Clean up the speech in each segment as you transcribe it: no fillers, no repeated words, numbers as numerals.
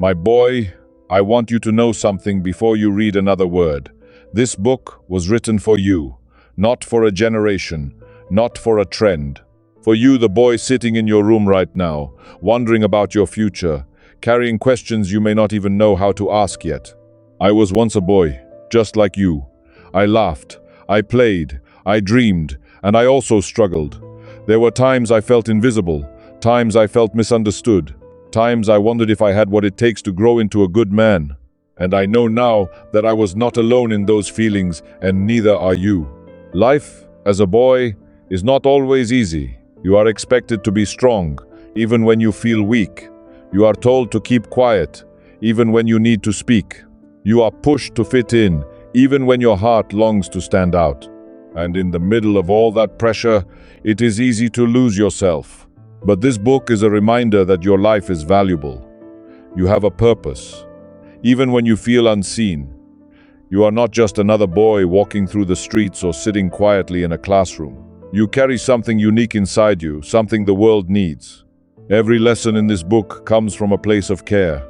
My boy, I want you to know something before you read another word. This book was written for you, not for a generation, not for a trend. For you, the boy sitting in your room right now, wondering about your future, carrying questions you may not even know how to ask yet. I was once a boy, just like you. I laughed, I played, I dreamed, and I also struggled. There were times I felt invisible, times I felt misunderstood, times I wondered if I had what it takes to grow into a good man. And I know now that I was not alone in those feelings, and neither are you. Life, as a boy, is not always easy. You are expected to be strong, even when you feel weak. You are told to keep quiet, even when you need to speak. You are pushed to fit in, even when your heart longs to stand out. And in the middle of all that pressure, it is easy to lose yourself. But this book is a reminder that your life is valuable. You have a purpose, even when you feel unseen. You are not just another boy walking through the streets or sitting quietly in a classroom. You carry something unique inside you, something the world needs. Every lesson in this book comes from a place of care.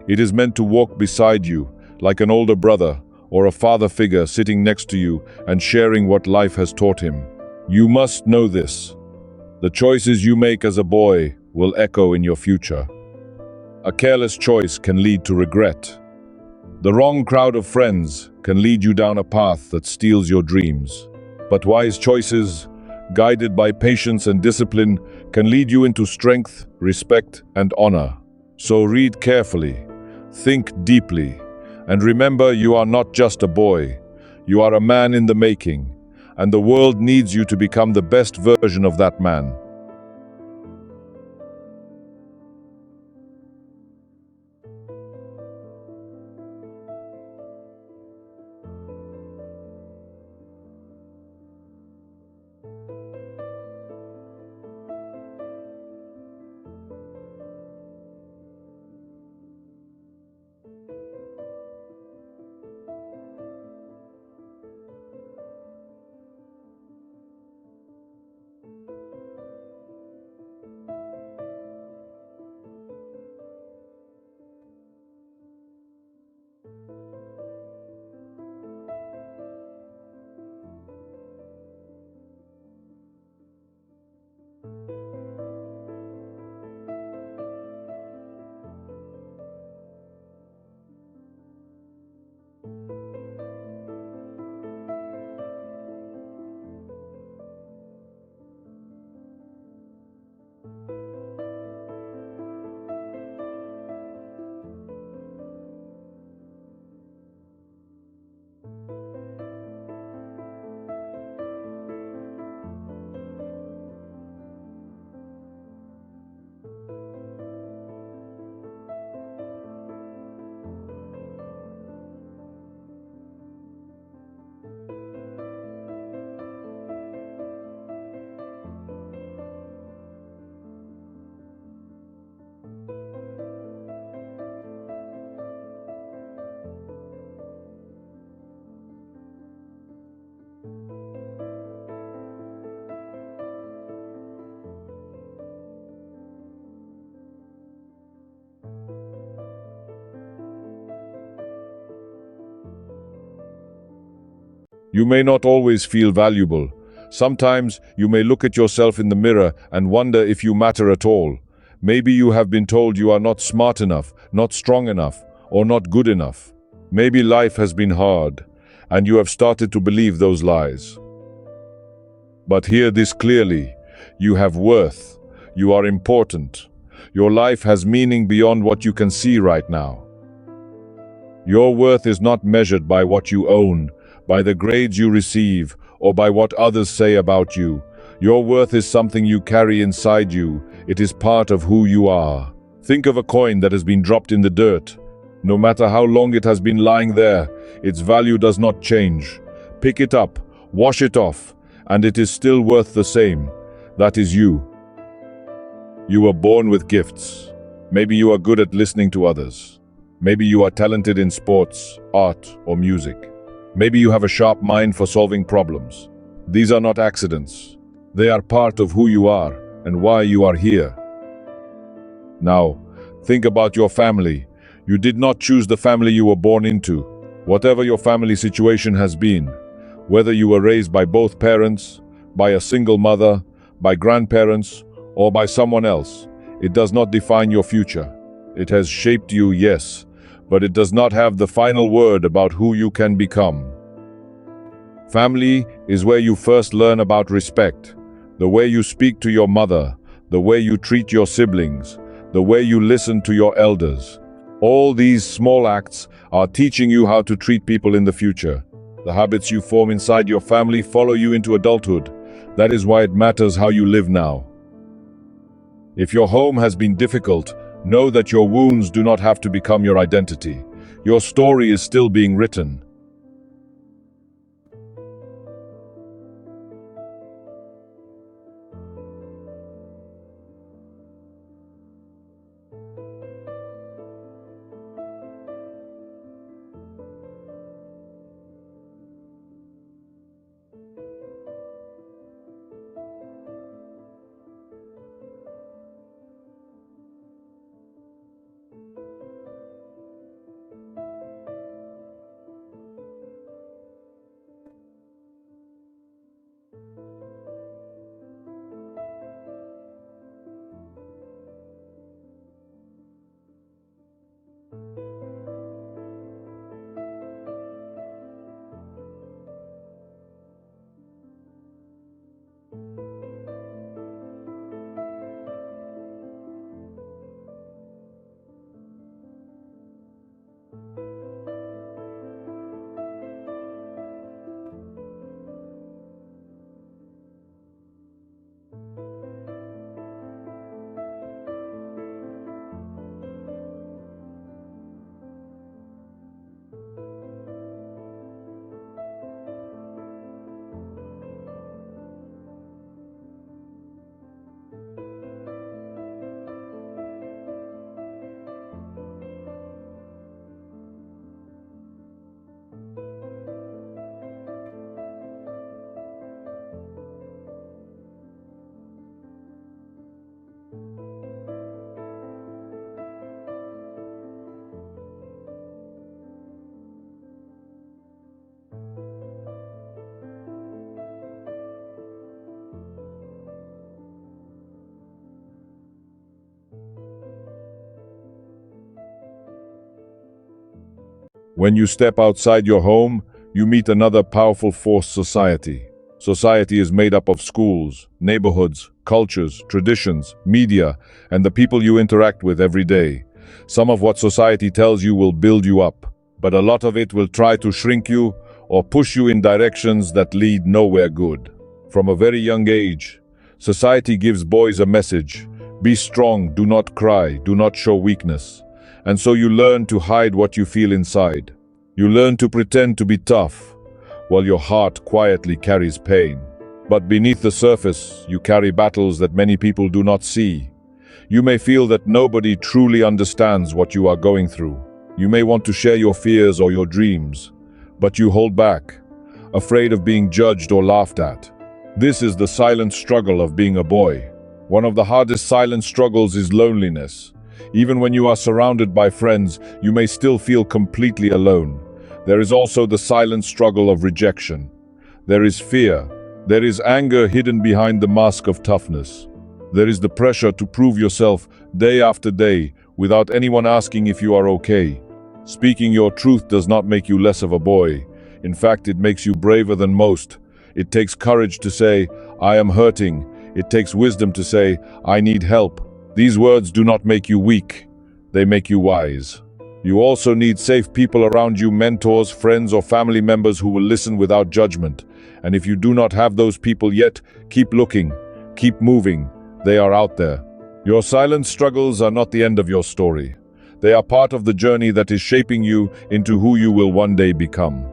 It is meant to walk beside you, like an older brother or a father figure sitting next to you and sharing what life has taught him. You must know this. The choices you make as a boy will echo in your future. A careless choice can lead to regret. The wrong crowd of friends can lead you down a path that steals your dreams. But wise choices, guided by patience and discipline, can lead you into strength, respect, and honor. So read carefully, think deeply, and remember you are not just a boy. You are a man in the making, and the world needs you to become the best version of that man. You may not always feel valuable. Sometimes you may look at yourself in the mirror and wonder if you matter at all. Maybe you have been told you are not smart enough, not strong enough, or not good enough. Maybe life has been hard, and you have started to believe those lies. But hear this clearly. You have worth. You are important. Your life has meaning beyond what you can see right now. Your worth is not measured by what you own, by the grades you receive, or by what others say about you. Your worth is something you carry inside you. It is part of who you are. Think of a coin that has been dropped in the dirt. No matter how long it has been lying there, its value does not change. Pick it up, wash it off, and it is still worth the same. That is you. You were born with gifts. Maybe you are good at listening to others. Maybe you are talented in sports, art, or music. Maybe you have a sharp mind for solving problems. These are not accidents. They are part of who you are and why you are here. Now, think about your family. You did not choose the family you were born into. Whatever your family situation has been, whether you were raised by both parents, by a single mother, by grandparents, or by someone else, it does not define your future. It has shaped you, yes, but it does not have the final word about who you can become. Family is where you first learn about respect, the way you speak to your mother, the way you treat your siblings, the way you listen to your elders. All these small acts are teaching you how to treat people in the future. The habits you form inside your family follow you into adulthood. That is why it matters how you live now. If your home has been difficult, know that your wounds do not have to become your identity. Your story is still being written. When you step outside your home, you meet another powerful force: society. Society is made up of schools, neighborhoods, cultures, traditions, media, and the people you interact with every day. Some of what society tells you will build you up, but a lot of it will try to shrink you or push you in directions that lead nowhere good. From a very young age, society gives boys a message: be strong, do not cry, do not show weakness. And so you learn to hide what you feel inside. You learn to pretend to be tough, while your heart quietly carries pain. But beneath the surface, you carry battles that many people do not see. You may feel that nobody truly understands what you are going through. You may want to share your fears or your dreams, but you hold back, afraid of being judged or laughed at. This is the silent struggle of being a boy. One of the hardest silent struggles is loneliness. Even when you are surrounded by friends, you may still feel completely alone. There is also the silent struggle of rejection. There is fear. There is anger hidden behind the mask of toughness. There is the pressure to prove yourself day after day without anyone asking if you are okay. Speaking your truth does not make you less of a boy. In fact, it makes you braver than most. It takes courage to say, "I am hurting." It takes wisdom to say, "I need help." These words do not make you weak. They make you wise. You also need safe people around you: mentors, friends, or family members who will listen without judgment. And if you do not have those people yet, keep looking, keep moving. They are out there. Your silent struggles are not the end of your story. They are part of the journey that is shaping you into who you will one day become.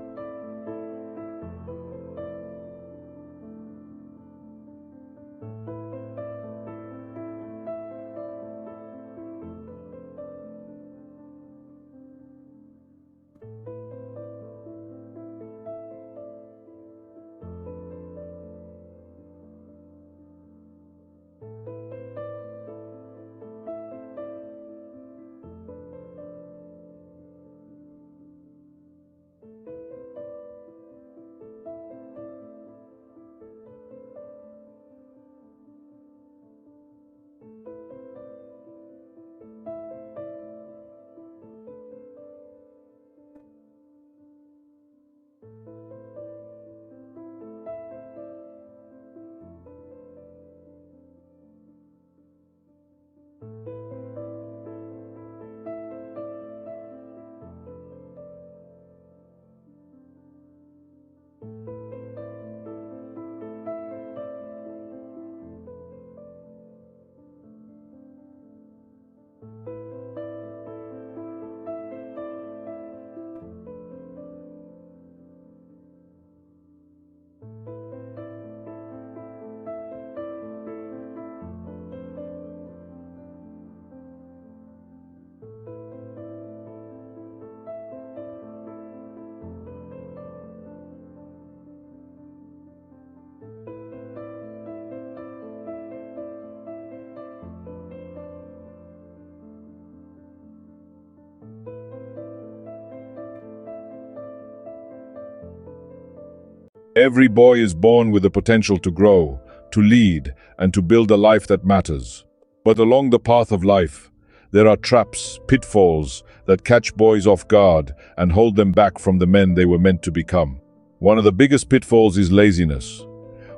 Every boy is born with the potential to grow, to lead, and to build a life that matters. But along the path of life, there are traps, pitfalls that catch boys off guard and hold them back from the men they were meant to become. One of the biggest pitfalls is laziness.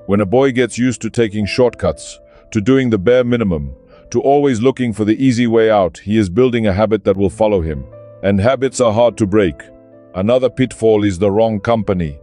When a boy gets used to taking shortcuts, to doing the bare minimum, to always looking for the easy way out, he is building a habit that will follow him. And habits are hard to break. Another pitfall is the wrong company.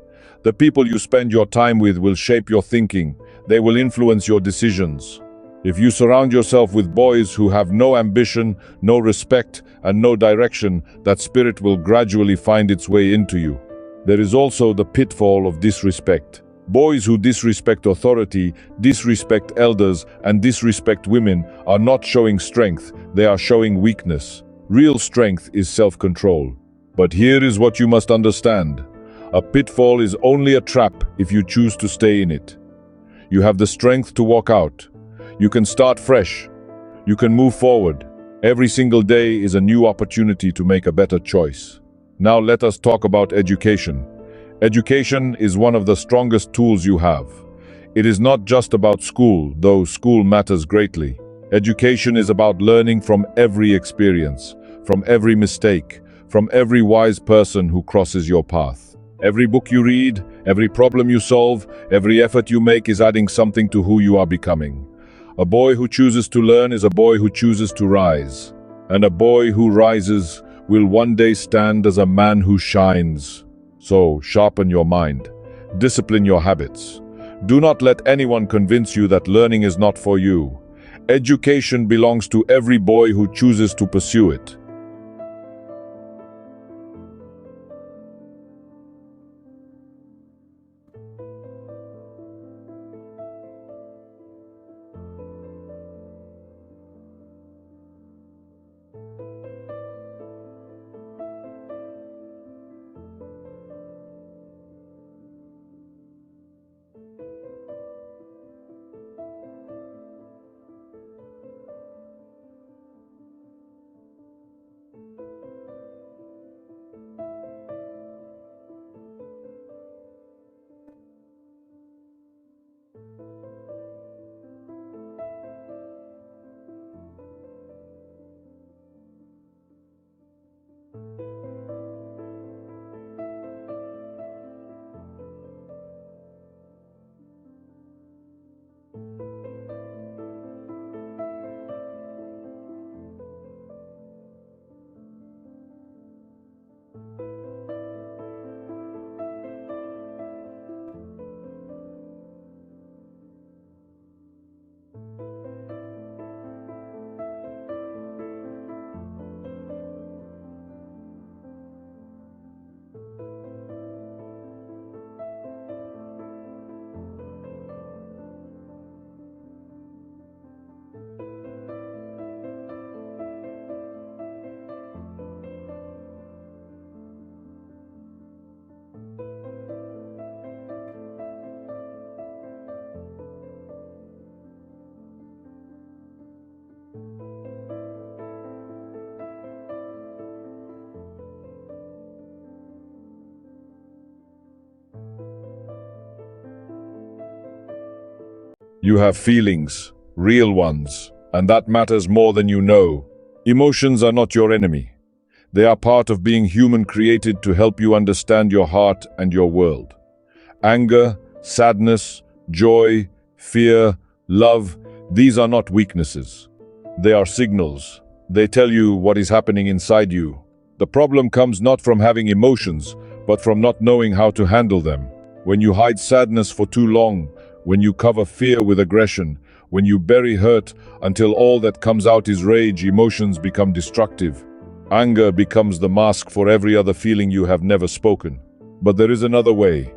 The people you spend your time with will shape your thinking. They will influence your decisions. If you surround yourself with boys who have no ambition, no respect, and no direction, that spirit will gradually find its way into you. There is also the pitfall of disrespect. Boys who disrespect authority, disrespect elders, and disrespect women are not showing strength, they are showing weakness. Real strength is self-control. But here is what you must understand. A pitfall is only a trap if you choose to stay in it. You have the strength to walk out. You can start fresh. You can move forward. Every single day is a new opportunity to make a better choice. Now let us talk about education. Education is one of the strongest tools you have. It is not just about school, though school matters greatly. Education is about learning from every experience, from every mistake, from every wise person who crosses your path. Every book you read, every problem you solve, every effort you make is adding something to who you are becoming. A boy who chooses to learn is a boy who chooses to rise. And a boy who rises will one day stand as a man who shines. So, sharpen your mind. Discipline your habits. Do not let anyone convince you that learning is not for you. Education belongs to every boy who chooses to pursue it. You have feelings, real ones, and that matters more than you know. Emotions are not your enemy. They are part of being human, created to help you understand your heart and your world. Anger, sadness, joy, fear, love, these are not weaknesses. They are signals. They tell you what is happening inside you. The problem comes not from having emotions, but from not knowing how to handle them. When you hide sadness for too long, when you cover fear with aggression, when you bury hurt until all that comes out is rage, emotions become destructive. Anger becomes the mask for every other feeling you have never spoken. But there is another way.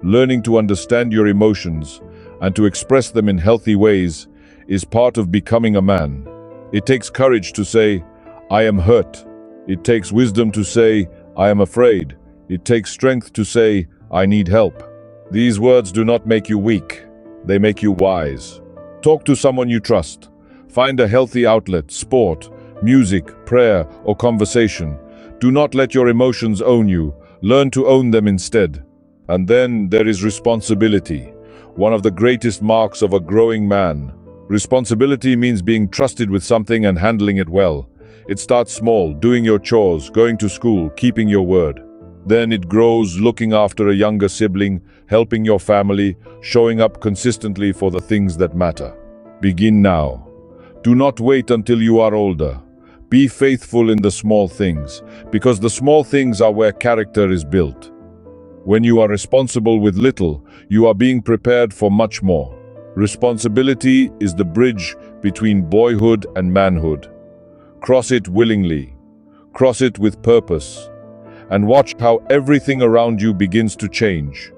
Learning to understand your emotions and to express them in healthy ways is part of becoming a man. It takes courage to say, I am hurt. It takes wisdom to say, I am afraid. It takes strength to say, I need help. These words do not make you weak. They make you wise. Talk to someone you trust. Find a healthy outlet, sport, music, prayer, or conversation. Do not let your emotions own you. Learn to own them instead. And then there is responsibility, one of the greatest marks of a growing man. Responsibility means being trusted with something and handling it well. It starts small, doing your chores, going to school, keeping your word. Then it grows, looking after a younger sibling, helping your family, showing up consistently for the things that matter. Begin now. Do not wait until you are older. Be faithful in the small things, because the small things are where character is built. When you are responsible with little, you are being prepared for much more. Responsibility is the bridge between boyhood and manhood. Cross it willingly. Cross it with purpose. And watch how everything around you begins to change.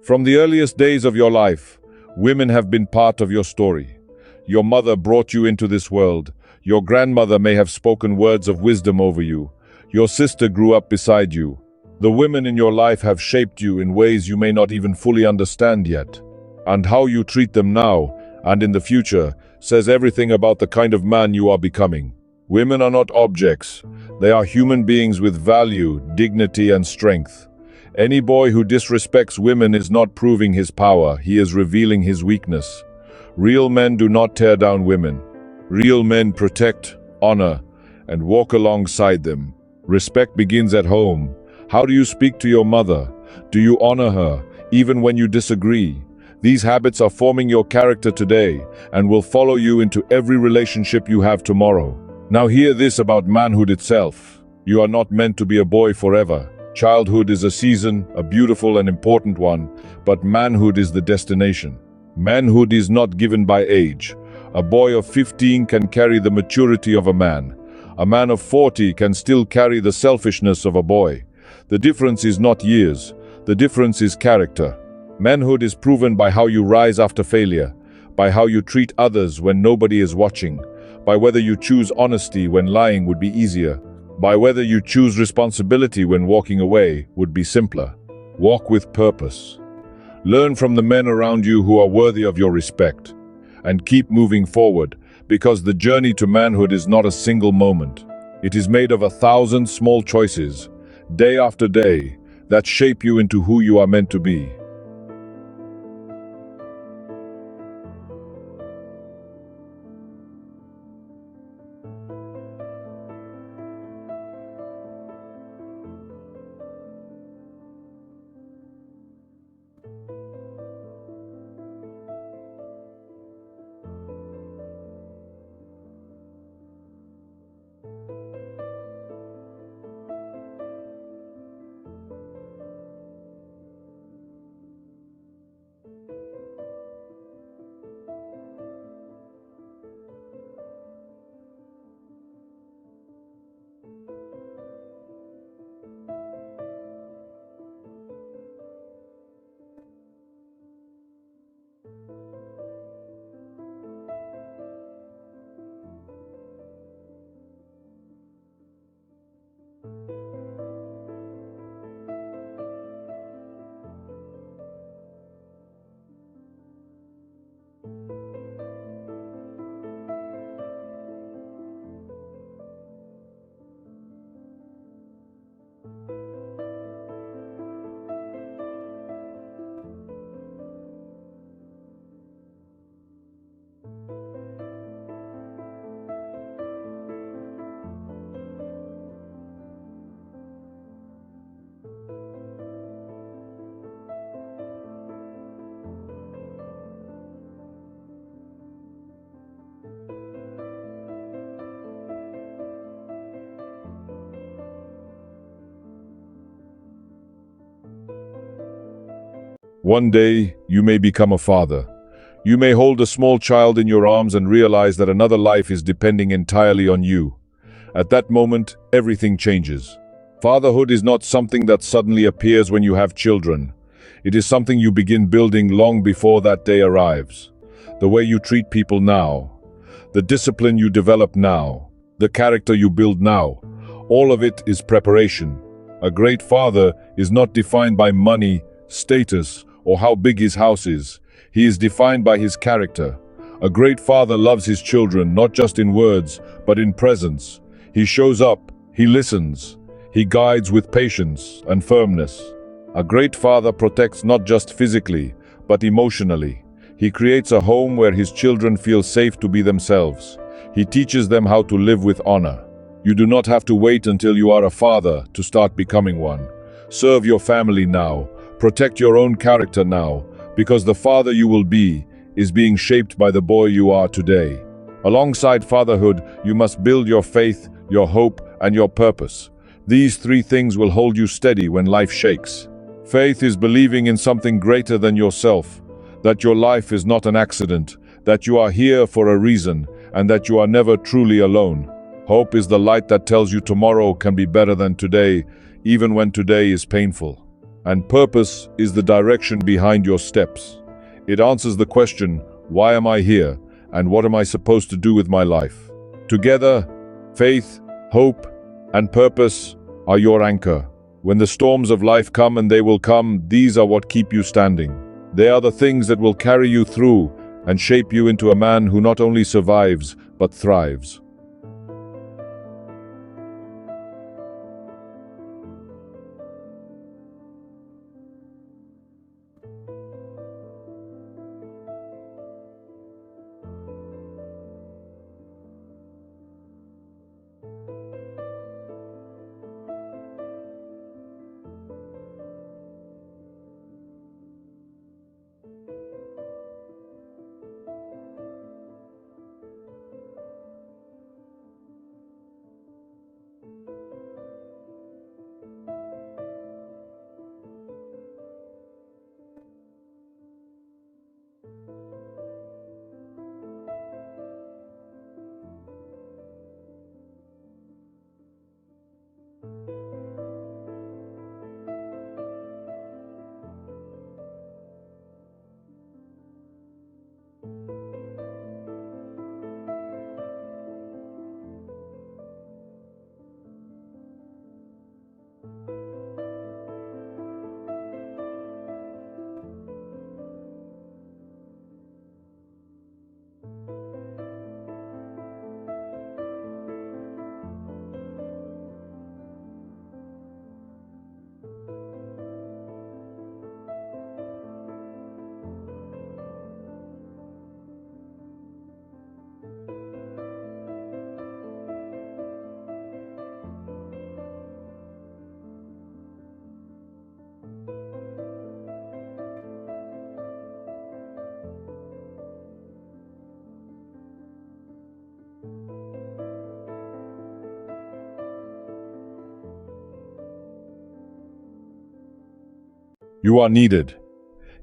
From the earliest days of your life, women have been part of your story. Your mother brought you into this world. Your grandmother may have spoken words of wisdom over you. Your sister grew up beside you. The women in your life have shaped you in ways you may not even fully understand yet. And how you treat them now and in the future says everything about the kind of man you are becoming. Women are not objects. They are human beings with value, dignity, and strength. Any boy who disrespects women is not proving his power, he is revealing his weakness. Real men do not tear down women. Real men protect, honor, and walk alongside them. Respect begins at home. How do you speak to your mother? Do you honor her, even when you disagree? These habits are forming your character today and will follow you into every relationship you have tomorrow. Now hear this about manhood itself. You are not meant to be a boy forever. Childhood is a season, a beautiful and important one, but manhood is the destination. Manhood is not given by age. A boy of 15 can carry the maturity of a man. A man of 40 can still carry the selfishness of a boy. The difference is not years. The difference is character. Manhood is proven by how you rise after failure, by how you treat others when nobody is watching, by whether you choose honesty when lying would be easier, by whether you choose responsibility when walking away would be simpler. Walk with purpose. Learn from the men around you who are worthy of your respect. And keep moving forward, because the journey to manhood is not a single moment. It is made of 1,000 small choices, day after day, that shape you into who you are meant to be. One day, you may become a father. You may hold a small child in your arms and realize that another life is depending entirely on you. At that moment, everything changes. Fatherhood is not something that suddenly appears when you have children. It is something you begin building long before that day arrives. The way you treat people now, the discipline you develop now, the character you build now, all of it is preparation. A great father is not defined by money, status, or how big his house is. He is defined by his character. A great father loves his children not just in words, but in presence. He shows up, he listens, he guides with patience and firmness. A great father protects not just physically, but emotionally. He creates a home where his children feel safe to be themselves. He teaches them how to live with honor. You do not have to wait until you are a father to start becoming one. Serve your family now. Protect your own character now, because the father you will be is being shaped by the boy you are today. Alongside fatherhood, you must build your faith, your hope, and your purpose. These three things will hold you steady when life shakes. Faith is believing in something greater than yourself, that your life is not an accident, that you are here for a reason, and that you are never truly alone. Hope is the light that tells you tomorrow can be better than today, even when today is painful. And purpose is the direction behind your steps. It answers the question, why am I here, and what am I supposed to do with my life? Together, faith, hope, and purpose are your anchor. When the storms of life come, and they will come, these are what keep you standing. They are the things that will carry you through and shape you into a man who not only survives, but thrives. You are needed.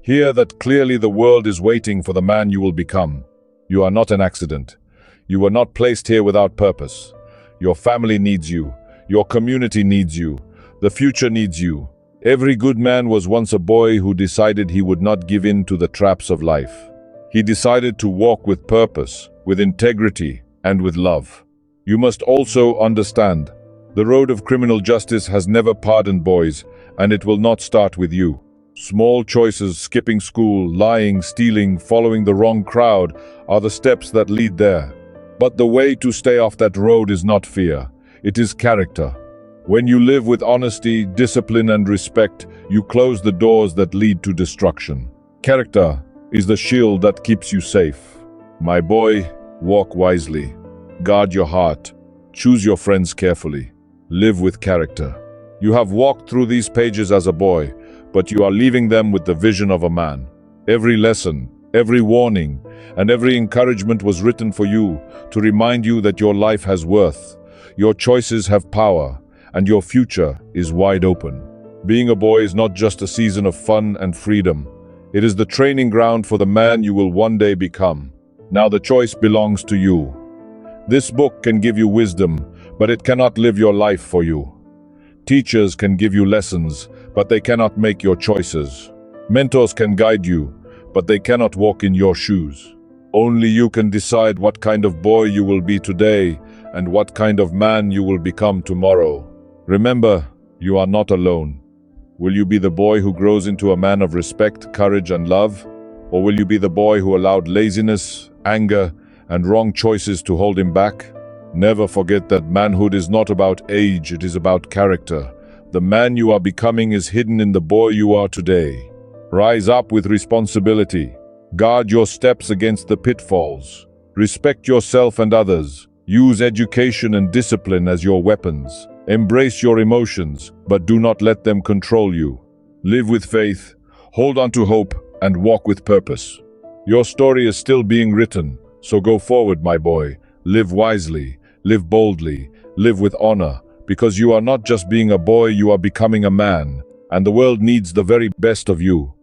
Hear that clearly the world is waiting for the man you will become. You are not an accident. You were not placed here without purpose. Your family needs you. Your community needs you. The future needs you. Every good man was once a boy who decided he would not give in to the traps of life. He decided to walk with purpose, with integrity, and with love. You must also understand, the road of criminal justice has never pardoned boys, and it will not start with you. Small choices, skipping school, lying, stealing, following the wrong crowd, are the steps that lead there. But the way to stay off that road is not fear, it is character. When you live with honesty, discipline, and respect, you close the doors that lead to destruction. Character is the shield that keeps you safe. My boy, walk wisely. Guard your heart. Choose your friends carefully. Live with character. You have walked through these pages as a boy, but you are leaving them with the vision of a man. Every lesson, every warning, and every encouragement was written for you to remind you that your life has worth, your choices have power, and your future is wide open. Being a boy is not just a season of fun and freedom. It is the training ground for the man you will one day become. Now the choice belongs to you. This book can give you wisdom, but it cannot live your life for you. Teachers can give you lessons, but they cannot make your choices. Mentors can guide you, but they cannot walk in your shoes. Only you can decide what kind of boy you will be today and what kind of man you will become tomorrow. Remember, you are not alone. Will you be the boy who grows into a man of respect, courage, and love? Or will you be the boy who allowed laziness, anger, and wrong choices to hold him back? Never forget that manhood is not about age, it is about character. The man you are becoming is hidden in the boy you are today. Rise up with responsibility. Guard your steps against the pitfalls. Respect yourself and others. Use education and discipline as your weapons. Embrace your emotions, but do not let them control you. Live with faith, hold on to hope, and walk with purpose. Your story is still being written, so go forward, my boy. Live wisely, live boldly, live with honor, because you are not just being a boy, you are becoming a man, and the world needs the very best of you.